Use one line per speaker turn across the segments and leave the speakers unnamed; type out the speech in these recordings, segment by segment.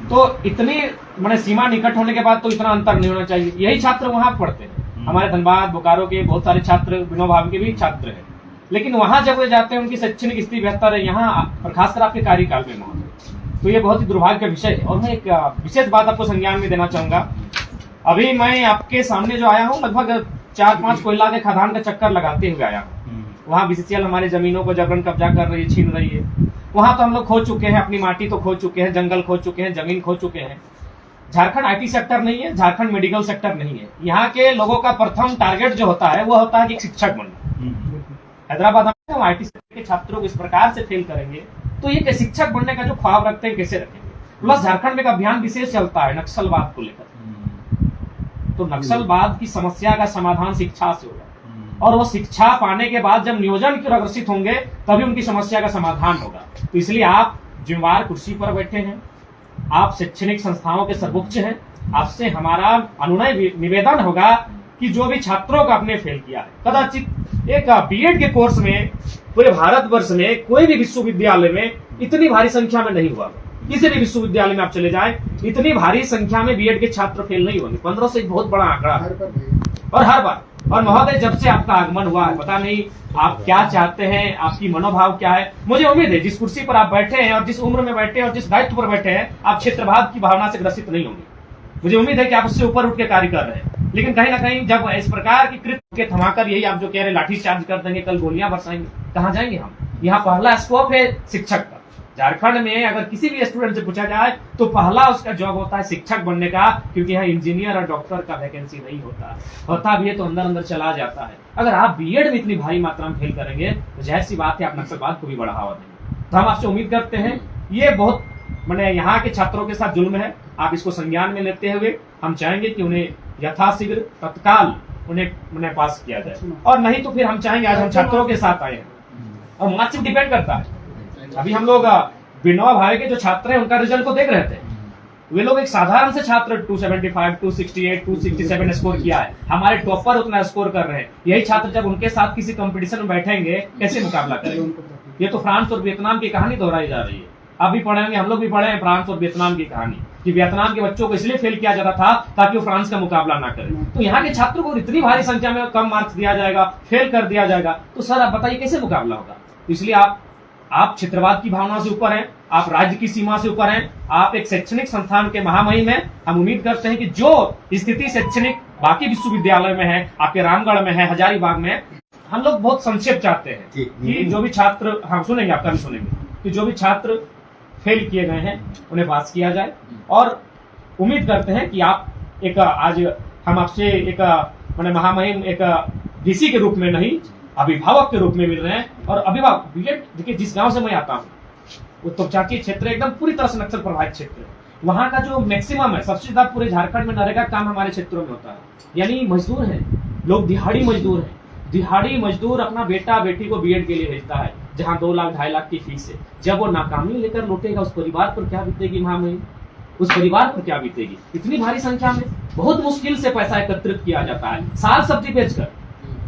तो इतनी मैंने सीमा निकट होने के बाद तो इतना अंतर नहीं होना चाहिए। यही छात्र वहां पढ़ते हैं, हमारे धनबाद बोकारो के बहुत सारे छात्र, विनोबा भावे के भी छात्र हैं, लेकिन वहां जब वे जाते हैं उनकी शैक्षणिक स्थिति बेहतर है यहाँ, और खासकर आपके कार्यकाल में महोदय। तो ये बहुत ही दुर्भाग्य का विषय है। और मैं एक विशेष बात आपको संज्ञान में देना चाहूंगा। अभी मैं आपके सामने जो आया हूँ, लगभग 4-5 कोयला के खदान का चक्कर लगाते हुए आया हूँ। वहाँ बीसीसीएल हमारी जमीनों को जबरन कब्जा कर रही है, छीन रही है। वहां तो हम लोग खो चुके हैं, अपनी माटी तो खो चुके हैं, जंगल खो चुके हैं, जमीन खो चुके हैं। झारखंड आईटी सेक्टर नहीं है, झारखंड मेडिकल सेक्टर नहीं है। यहाँ के लोगों का प्रथम टारगेट जो होता है वो होता है कि शिक्षक बनना। हैदराबाद में हम आईटी सेक्टर के छात्रों को इस प्रकार से फेल करेंगे तो ये शिक्षक बनने का जो ख्वाब रखते हैं कैसे रखेंगे। प्लस झारखंड में एक अभियान विशेष चलता है नक्सलवाद को लेकर, तो नक्सलवाद की समस्या का समाधान शिक्षा से होगा, और वो शिक्षा पाने के बाद जब नियोजन की ओर अग्रसित होंगे तभी उनकी समस्या का समाधान होगा। तो इसलिए आप जिम्मेवार कुर्सी पर बैठे हैं, आप शैक्षणिक संस्थाओं के सर्वोच्च हैं, आपसे हमारा अनुनय निवेदन होगा कि जो भी छात्रों का आपने फेल किया है, कदाचित एक बीएड के कोर्स में पूरे भारतवर्ष में कोई भी विश्वविद्यालय में इतनी भारी संख्या में नहीं हुआ। किसी भी विश्वविद्यालय में आप चले जाएं, इतनी भारी संख्या में बीएड के छात्र फेल नहीं होंगे। 1500 से एक बहुत बड़ा आंकड़ा है, और हर बार। और महोदय, जब से आपका आगमन हुआ है, पता नहीं आप क्या चाहते हैं, आपकी मनोभाव क्या है। मुझे उम्मीद है जिस कुर्सी पर आप बैठे हैं और जिस उम्र में बैठे हैं और जिस दायित्व पर बैठे हैं, आप क्षेत्रवाद की भावना से ग्रसित नहीं होंगे। मुझे उम्मीद है कि आप उससे ऊपर उठ के कार्य कर रहे हैं। लेकिन कहीं ना कहीं जब इस प्रकार की कृत्य के थमाकर, यही आप जो कह रहे लाठी चार्ज कर देंगे, कल गोलियां बरसाएंगे, कहाँ जाएंगे हम। यहाँ पहला स्कोप है शिक्षक का। झारखंड में अगर किसी भी स्टूडेंट से पूछा जाए तो पहला उसका जॉब होता है शिक्षक बनने का, क्योंकि यहाँ इंजीनियर और डॉक्टर का वैकेंसी नहीं होता भी है तो अंदर अंदर चला जाता है। अगर आप बीएड में इतनी भारी मात्रा में फेल करेंगे तो जाहिर सी बात है आप नक्सलवाद को भी बढ़ावा देंगे। तो हम आपसे उम्मीद करते हैं, ये बहुत मैंने यहाँ के छात्रों के साथ जुल्म है, आप इसको संज्ञान में लेते हुए हम चाहेंगे कि उन्हें यथाशीघ्र तत्काल उन्हें पास किया जाए, और नहीं तो फिर हम चाहेंगे, आज हम छात्रों के साथ आए हैं और मार्क्स डिपेंड करता है। अभी हम लोग विनोबा भावे के जो छात्र हैं उनका रिजल्ट को देख रहे थे। वे लोग एक साधारण से छात्र 275, 268, 267 स्कोर किया है, हमारे टॉपर उतना स्कोर कर रहे हैं। यही छात्र जब उनके साथ किसी कंपटीशन में बैठेंगे कैसे मुकाबला करेंगे। ये तो फ्रांस और वियतनाम की कहानी दोहराई जा रही है। आप भी पढ़ेंगे, हम लोग भी पढ़े हैं फ्रांस और वियतनाम की कहानी, कि वियतनाम के बच्चों को इसलिए फेल किया जाता था ताकि वो फ्रांस का मुकाबला ना करें। तो यहाँ के छात्रों को इतनी भारी संख्या में कम मार्क्स दिया जाएगा, फेल कर दिया जाएगा, तो सर आप बताइए कैसे मुकाबला होगा। इसलिए आप क्षेत्रवाद की भावना से ऊपर हैं, आप राज्य की सीमा से ऊपर हैं, आप एक शैक्षणिक संस्थान के महामहिम हैं। हम उम्मीद करते हैं कि जो स्थिति शैक्षणिक बाकी विश्वविद्यालय में है, आपके रामगढ़ में है, हजारीबाग में है, हम लोग बहुत संक्षेप चाहते हैं कि जो भी छात्र, हम सुनेंगे, आपका भी सुनेंगे, कि जो भी छात्र फेल किए गए हैं उन्हें पास किया जाए। और उम्मीद करते हैं कि आप एक, आज हम आपसे एक मैंने महामहिम, एक डीसी के रूप में नहीं, अभिभावक के रूप में मिल रहे हैं। और अभिभावक बीएड, देखिए जिस गांव से मैं आता हूँ वो तोपचाची क्षेत्र एकदम पूरी तरह से नक्सल प्रभावित क्षेत्र है। वहां का जो मैक्सिमम है, सबसे ज्यादा पूरे झारखंड में नरेगा काम हमारे क्षेत्रों में होता है। यानी मजदूर हैं लोग, दिहाड़ी मजदूर हैं। दिहाड़ी मजदूर अपना बेटा बेटी को बीएड के लिए भेजता है, जहां 2 लाख 2.5 लाख की फीस है। जब वो नाकामी लेकर लौटेगा, उस परिवार पर क्या बीतेगी महामहिम, उस परिवार पर क्या बीतेगी। इतनी भारी संख्या में बहुत मुश्किल से पैसा एकत्रित किया जाता है, साग सब्जी बेचकर।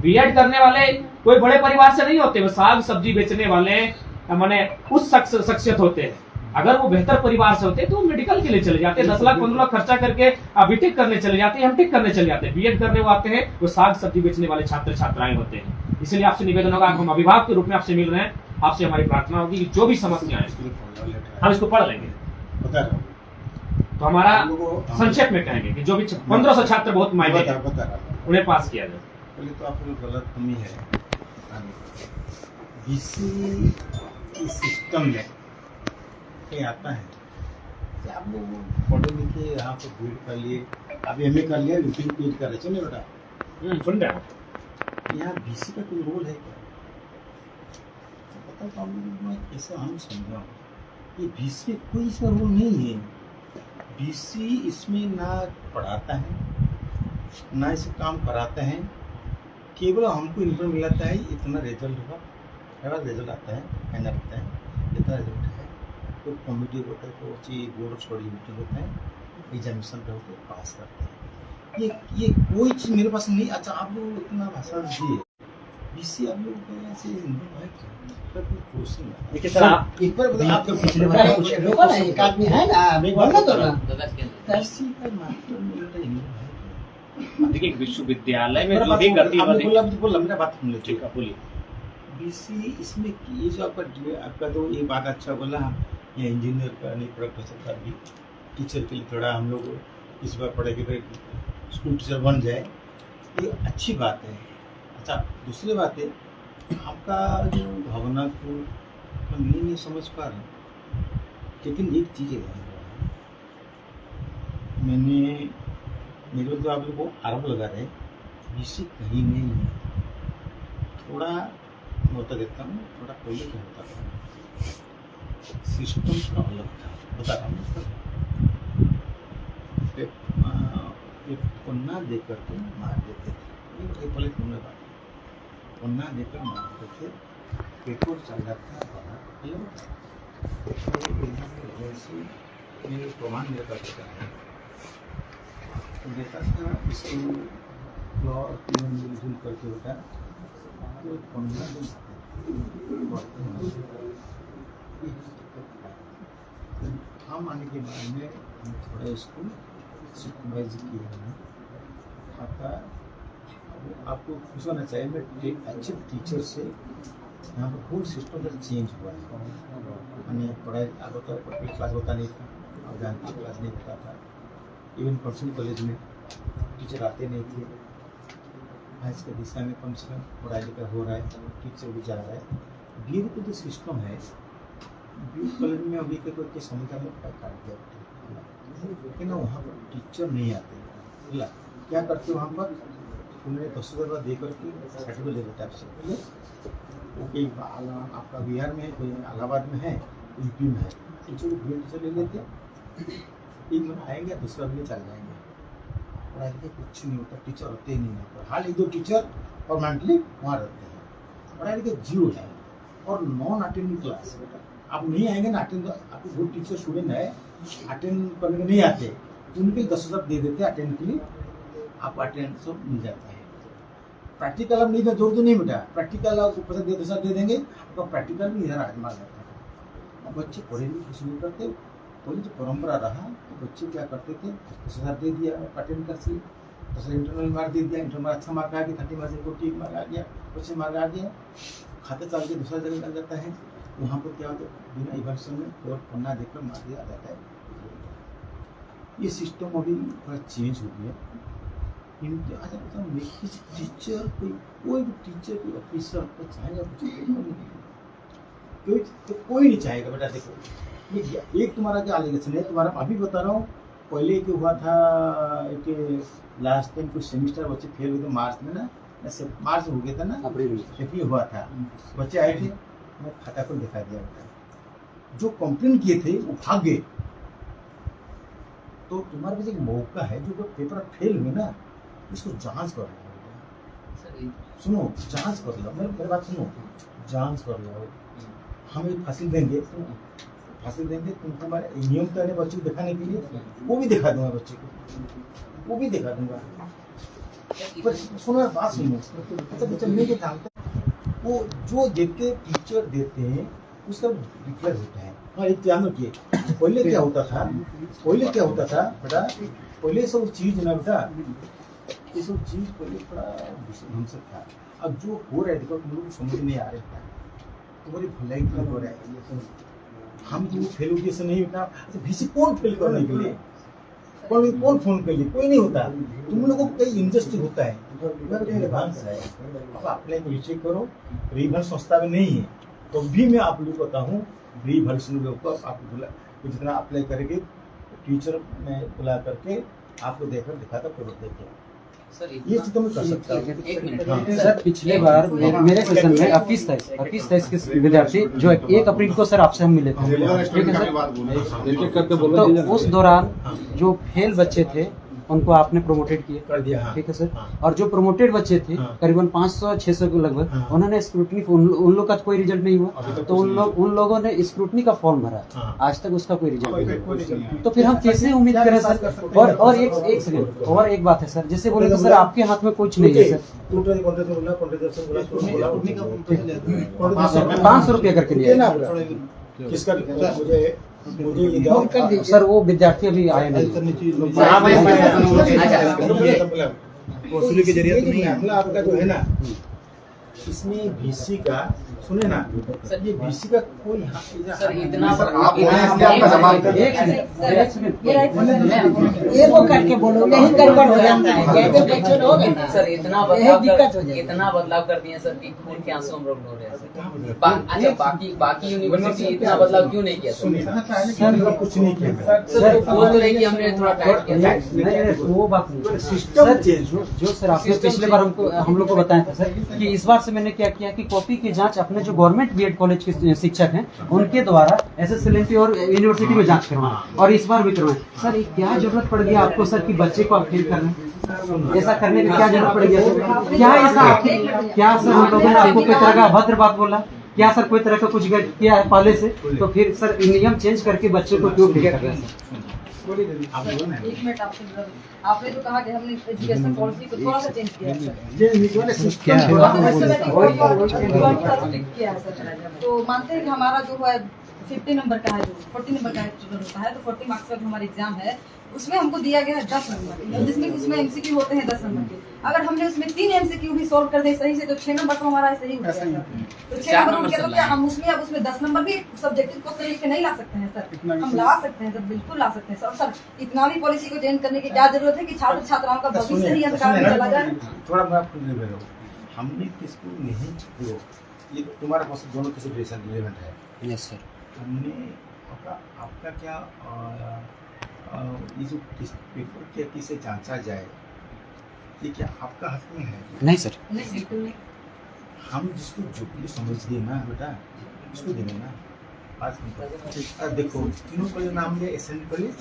बीएड करने वाले कोई बड़े परिवार से नहीं होते, वो साग सब्जी बेचने वाले माने उस शख्सियत होते हैं। अगर वो बेहतर परिवार से होते तो मेडिकल के लिए चले जाते, 10 लाख 15 लाख खर्चा करके बीटेक करने चले जाते, एमटेक करने चले जाते। बीएड करने वो आते हैं, वो साग सब्जी बेचने वाले छात्र छात्राएं होते हैं। इसलिए आपसे निवेदन होगा, हम अभिभावक के रूप में आपसे मिल रहे हैं, आपसे हमारी प्रार्थना होगी कि जो भी समस्याएं हम इसको पढ़ लेंगे। तो हमारा संक्षेप में कहेंगे कि जो भी 1500 छात्र बहुत मायने उन्हें पास किया जाए।
पहले तो आप लोग गलत कमी है, बीसी इस सिस्टम में क्या आता है कि आप लोग पढ़े लिखे यहाँ पर भीड़ कर लिए, अभी एमए कर लिया, यूपी पीएड कर रहे, सुनिए बेटा
सुन रहे हैं,
यहाँ बीसी का कोई रोल है क्या? पता तो आप लोग मैं कैसे हम समझा, ये बीसी कोई इसका रोल नहीं है। बीसी इसमें ना पढ़ाता है ना इसे काम कराते हैं, केवल हमको इन्फॉर्म मिलाता है इतना रिजल्ट होगा, मेरा रिजल्ट आता है, फाइनल आता है, इतना रिजल्ट है, तो कॉम्पिटिटिव होता है, तो चीज बोर्ड छोड़ी होता है, एग्जामिनेशन पे होते पास करते हैं। ये कोई चीज़ मेरे पास नहीं। अच्छा आप लोग इतना भाषण दिए, बीसी आप लोग ऐसे
देखिए सर, आप
एक बार बताओ, आप पिछले बार
रोको ना, एक आदमी है ना, बोलना तो ना।
बीसी का मास्टर मिल रहा है।
देखिए विश्वविद्यालय में
मेरा
जो
बात
भी
बोला,
गतिविधि
आपने बोला मेरा बात सुन लो।
ठीक है, बोलिए।
बीसी इसमें ये जो आपका तो ये बात अच्छा बोला, ये इंजीनियर का नहीं प्रोफेसर का भी टीचर के लिए थोड़ा हम लोग इस बार पढ़ेंगे तो स्कूल टीचर बन जाए, ये अच्छी बात है। अच्छा, दूसरी बात है, आपका जो भावना को हम नहीं समझ पा रहे, लेकिन एक चीज़ है, मेरे तो आप लोग को आरोप लगा रहे बीसी कहीं नहीं है। थोड़ा होता देता हूँ, थोड़ा पहले क्या होता था, सिस्टम थोड़ा अलग था, बता रहा हूँ। एक पन्ना दे करके मार देते थे, ये पहले तुमने बात, पन्ना देकर मारते थे, पेपर चल जाता था। हेलो, मेरे प्रमाण मेरे पास है, देखा था इसको और मिलजुल करके होता तो पन्ना हम आने के बाद में हम थोड़ा इसको सुपरवाइज किया है। आपका आपको खुश होना चाहिए, मैं एक अच्छे टीचर से यहाँ पर फुल सिस्टम का चेंज हुआ है। मैंने पढ़ाई अब तो क्लास होता नहीं था, और जानते क्लास नहीं होता था, इवन पर्सनल कॉलेज में टीचर आते नहीं थे। आज के दिशा में कम से कम पढ़ाई लिखाई हो रहा है, टीचर भी जा रहा है। बीर को जो सिस्टम है, बीर कॉलेज में अभी के संविधान में काट दिया, लेकिन वहाँ पर टीचर नहीं आते। क्या करते वहाँ पर, उन्हें 10,000 दे करके सर्टिफिकेट दे देते आपसे। ओके, आपका बिहार में कोई इलाहाबाद में है, यूपी में है, टीचर को टीचर ले लेते, एक महीना आएंगे, दूसरा भी चल जाएंगे। पढ़ाई लिखाई कुछ नहीं होता, टीचर होते ही नहीं है। हाल 1-2 टीचर परमानेंटली वहाँ रहते हैं, पढ़ाई लिखाई जीरो है। और नॉन अटेंडिंग क्लास, आप नहीं आएंगे ना अटेंड, आपको जो टीचर स्टूडेंट है अटेंड करने के नहीं आते, उनके 10,000 दे देते अटेंड के लिए, आपको अटेंड सब मिल जाता है। प्रैक्टिकल अब नहीं था, जोर तो नहीं बेटा, प्रैक्टिकल आपको 10,000 दे देंगे, आपका प्रैक्टिकल भी इधर आजमा जाता है। अब बच्चे पढ़े नहीं कुछ नहीं करते, कोई जो परंपरा रहा तो बच्चे क्या करते थे, 10,000 दे दिया अटेंड कर सी, 10,000 इंटरनल मार्क दे दिया, इंटरनल अच्छा मार्क आ गया, 30 मार्क से 40 मार्क आ गया, 25 मार्क आ गया, खाते चाल के दूसरा जगह लग जाता है। वहाँ पर क्या होता है, बिना इवैल्यूएशन में और पन्ना देकर मार दिया जाता है। ये सिस्टम अभी थोड़ा चेंज हो गया। अच्छा टीचर कोई भी टीचर कोई ऑफिसर आपको चाहेगा, कोई नहीं चाहेगा बेटा। देखो एक तुम्हारा क्या एलिगेशन है, तुम्हारा अभी बता रहा हूँ, पहले क्या हुआ था, एक लास्ट टाइम कुछ सेमिस्टर बच्चे फेल हुए थे मार्च में ना, मार्च हो गया था ना, अप्रैल हुआ था, बच्चे आए थे, मैं खाता को दिखा दिया बेटा, जो कंप्लेन किए थे वो भाग गए। तो तुम्हारे पास एक मौका है, जो पेपर फेल हुए ना, इसको जांच कर लो। सुनो, जांच कर लो, मेरी बात सुनो, जांच कर लो। हम एक फांसी देंगे, तुमको हमारे नियम तो है बच्चे को दिखाने के लिए, वो भी दिखा दूंगा बच्चे को, वो भी दिखा दूंगा। पर सुनो बात सुनो, अच्छा बच्चा नहीं जानते, वो जो देते टीचर देते हैं उसका डिक्लेयर होता है। हाँ, एक ध्यान रखिए, पहले क्या होता था बेटा, पहले सब चीज ना बेटा, ये सब चीज पहले थोड़ा ढंग से था। अब जो हो रहा है देखो, तुम लोग को समझ नहीं आ रहा है, तुम्हारी भलाई क्या हो रहा है। हम तो फेल हो जैसे नहीं होता। अच्छा भीसी कौन फेल करने के लिए, कौन फोन के लिए, कोई नहीं होता। तुम लोगों को कई इंडस्ट्री होता है, रिवांस है, अब अप्लाई नीचे करो, रिवान संस्था में नहीं है, तो भी मैं आप लोग कहता हूँ रिवल्यूशन के ऊपर आपको बुला, जितना अप्लाई करेंगे टीचर में बुला करके आपको देखकर दिखाता पेपर देखे सर, ये चीज तो मैं कर सकता हूँ।
एक मिनट सर, पिछले बार मेरे सेशन में 21-23 के विद्यार्थी जो 1 अप्रैल को सर आपसे हम मिले थे, ठीक है सर, तो उस दौरान जो फेल बच्चे थे उनको आपने प्रोमोटेड किया,
कर दिया। हाँ।
ठीक है सर।
हाँ।
और जो प्रोमोटेड बच्चे थे
हाँ।
करीबन 500-600 के लगभग,
हाँ।
उन्होंने स्क्रूटनी, उन लोग का कोई रिजल्ट नहीं हुआ,
अभी तक
तो
कुछ नहीं
उन लोगों ने स्क्रूटनी का फॉर्म भरा,
हाँ।
आज तक उसका कोई रिजल्ट नहीं
कोई रिजल्ट
हुआ।
नहीं।
तो फिर हम कैसे उम्मीद करें सर? और एक सेकंड, और एक बात है सर, जैसे बोले तो सर आपके हाथ में कुछ नहीं है सर, 500 रुपया करके लिया
किसका मुझे ये दो।
सर। वो विद्यार्थी अभी आए नहीं।
वसूली की जरूरत नहीं है। मतलब आपका जो है ना, इसमें बीसी का सुने ना सर, ये बीसी का कोई
सर इतना
ये वो करके बोलो, यही गड़बड़ हो जाता है। जैसे बच्चे लोग हैं ना,
सर इतना
यही दिक्कत हो जाएगी।
इतना बदलाव कर दिए सर कि खून के आंसू हम लोग रो रहे हैं सर। अच्छा बाकी यूनिवर्सिटी इतना बदलाव क्यों नहीं किया सर?
कुछ नहीं किया
सर बोल तो रहे कि हमने थोड़ा टाइट किया सर।
नहीं, वो बात नहीं
सिस्टम
सर।
चेंज
जो सर आपने पिछले बार हम लोग को बताया था सर कि इस बार से मैंने क्या किया कि कॉपी की जांच अपने जो गवर्नमेंट बीएड कॉलेज के शिक्षक हैं उनके द्वारा SSLNT और यूनिवर्सिटी में जांच करवाएं, और इस बार भी करवाएं। सर क्या जरूरत पड़ गया आपको सर कि बच्चे को आप फेल कर रहे हैं? ऐसा करने की क्या जरूरत पड़ गया सर? क्या ऐसा क्या सर हम लोगों ने आपको कोई तरह का अभद्र बात बोला? क्या सर कोई तरह का कुछ किया है पहले से? तो फिर सर नियम चेंज करके बच्चे को क्यों फेल कर रहे हैं सर?
एक मिनट आपने तो कहा कि हमने एजुकेशन पॉलिसी को थोड़ा सा चेंज किया है सर। तो मानते हैं कि हमारा जो है 50 नंबर का है, जो 40 नंबर का होता है, तो 40 मार्क्स का जो हमारा एग्जाम है उसमें हमको दिया गया है 10 नंबर, जिसमें उसमें MCQ होते हैं 10 नंबर के। अगर हमने उसमें 3 MCQ भी सॉल्व कर दे सही से, तो 6 नंबर तो हमारा सही हो गया सर। तो 6 नंबर हो गया, तो क्या हम उसमें अब उसमें 10 नंबर भी सब्जेक्टिव क्वेश्चन लिख के नहीं ला सकते हैं सर? हम ला सकते हैं सर, बिल्कुल ला सकते हैं सर। और सर इतना भी पॉलिसी को चेंज करने की क्या जरूरत है कि छात्र छात्राओं का भविष्य ही अंधकार में चला जाए?
थोड़ा मैं आपको नहीं बोल रहा हूँ। हमने किसको नहीं देखो, ये तुम्हारे पास दोनों किसी रिलेवेंट है।
Yes sir.
हमने आपका क्या ये जो पेपर क्या किसे जांचा जाए, ये क्या आपका हाथ में है?
नहीं सर।
नहीं बिल्कुल नहीं।
हम जिसको जो भी समझ गए ना बेटा, उसको देंगे ना। आज देखो तीनों कॉलेज नाम लिया, SN कॉलेज,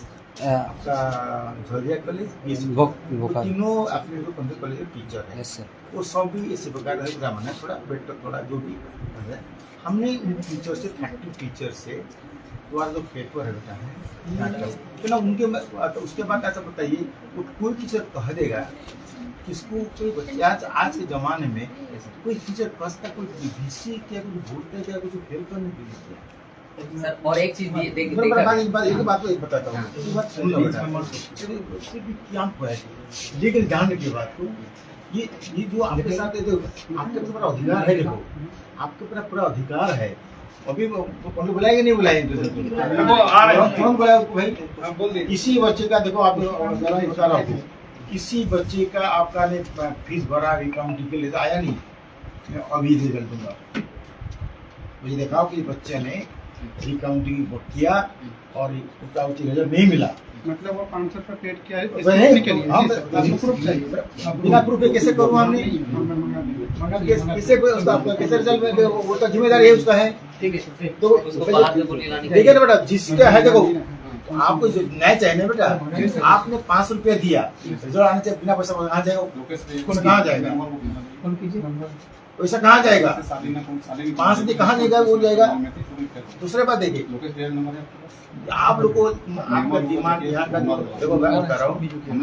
आपका झरिया कॉलेज, तीनों अपने जो पंद्रह कॉलेज के टीचर है।
Yes sir.
वो सब भी इसी प्रकार है, ब्राह्मण है, थोड़ा बेटर थोड़ा जो भी है। हमने उन टीचर से 30 टीचर से तुम्हारा जो पेपर है बेटा है ना, उनके उसके बाद ऐसा बताइए, वो कोई टीचर कह देगा किसको कोई बच्चा आज के जमाने में कोई टीचर कसता कोई BC क्या कुछ भूलते क्या कुछ फेल करने के लिए।
सर और एक चीज भी
एक बात तो एक बताता हूँ, एक बात सुन लो बेटा। क्या है लेकिन जानने की बात को, ये जो आपके साथ आपके पूरा अधिकार है, देखो आपके पूरा अधिकार है। अभी बुलाएंगे नहीं बुलाएंगे भाई, किसी बच्चे का देखो आप जरा किसी बच्चे का आपका ने फीस भरा रिकाउंटिंग के लिए आया नहीं, मैं अभी रिजल्ट दूंगा, मुझे दिखाओ कि बच्चे ने रिकाउंटिंग किया और उसका उचित रिजल्ट नहीं मिला।
मतलब वो 500 रुपये पेड किया है,
बिना प्रूफ के कैसे करूँ हमने? कैसे कैसे रिजल्ट, वो तो जिम्मेदारी है उसका है। तो देखिए ना बेटा, जिसका है देखो आपको जो नया चाहिए ना बेटा, आपने 500 रुपया दिया, रिजल्ट आने से बिना पैसा कहाँ जाएगा? कहाँ जाएगा? वैसा कहाँ जाएगा? 5 से कहाँ जाएगा? वो जाएगा। दूसरे बात देखिए, आप लोग को आपका डिमांड यहाँ का देखो, मैं बता रहा हूँ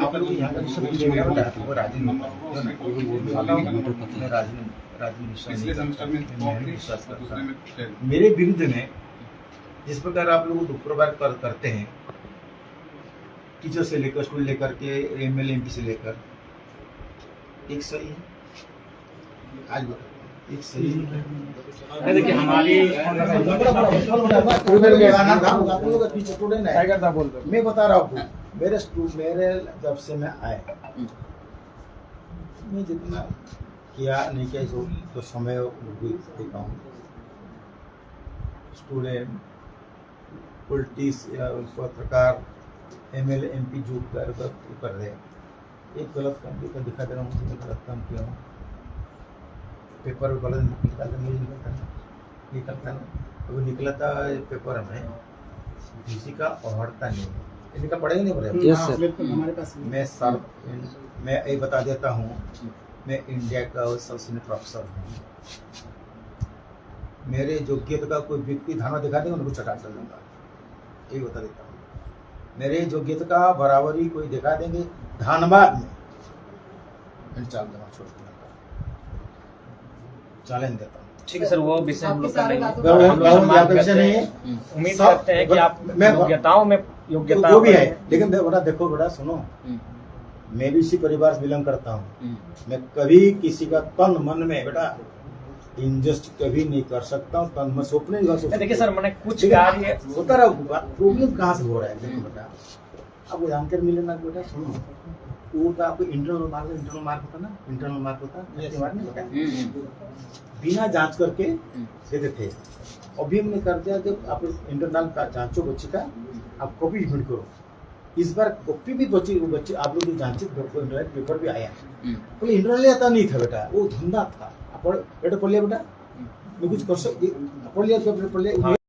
आप लोग यहाँ का दूसरा वो राजेंद्र मेरे विरुद्ध में जिस प्रकार आप लोग दुष्प्रचार करते हैं, टीचर से लेकर स्कूल लेकर के MLA MP से लेकर, एक सही है आज एक सही है।
देखिए हमारी
मैं बता रहा हूँ, मेरे जब से मैं आया, मैं जितना किया नहीं किया जो समय देखा हूँ, स्टूडेंट पॉलिटिक्स पत्रकार MLA MP जो कर रहे हैं, एक गलत काम दिखा दे रहा हूँ, गलत काम किया हूँ, पेपर गलत निकलता नहीं, वो निकला था पेपर में किसी का पढ़ता नहीं, इनका पढ़ेगा नहीं पढ़ेगा।
Yes sir.
बिल्कुल हमारे पास नहीं।
मैं ये बता देता हूँ, मैं इंडिया का सबसे सीनियर प्रोफेसर हूँ। मेरे योग्यता का कोई व्यक्ति धारणा दिखा देगा उनको चटा कर दूंगा, ये बता देता हूँ। मेरे योग्यता का बराबरी कोई दिखा देंगे धनबाद में, मैं चाल देना छोड़ दूंगा, चैलेंज देता हूँ।
ठीक है सर, वो विषय हम
आपकी
लोग कर
सारी
लेंगे।
बातों
हम लोग
यहाँ
सम्मान
पे विषय
करते
नहीं
हैं।
है।
उम्मीद
सब-
करते हैं कि आप
मैं-
योग्यताओं में योग्यता
जो भी है, लेकिन बेटा देखो, बेटा सुनो,
हम्म,
मैं भी इसी परिवार से बिलोंग करता हूँ।
हम्म,
मैं कभी किसी का तन मन में बेटा इंजस्ट कभी नहीं कर सकता हूँ, तन मन सपने नहीं कर सकता।
देखिए सर, मैंने कुछ
लेकिन
कार्य
होता रहा, प्रॉब्लम कहाँ से हो रहा है देखो बेटा, आपको जानकारी मिले ना बेटा, सुनो, वो तो आपको इंटरनल मार्क होता ना, इंटरनल मार्क होता मार्क नहीं बेटा, बिना जांच करके देते थे। अभी हमने कर दिया, जब आप इंटरनल का जांचो बच्चे का, आप कॉपी सबमिट करो। इस बार कॉपी भी बच्चे आप लोग जो जांचे पेपर भी आया, बोले इंटरनल आता नहीं था बेटा, वो धंधा था। बेटा पढ़ लिया बेटा, मैं कुछ कर सकती, पढ़ लिया, पढ़ लिया।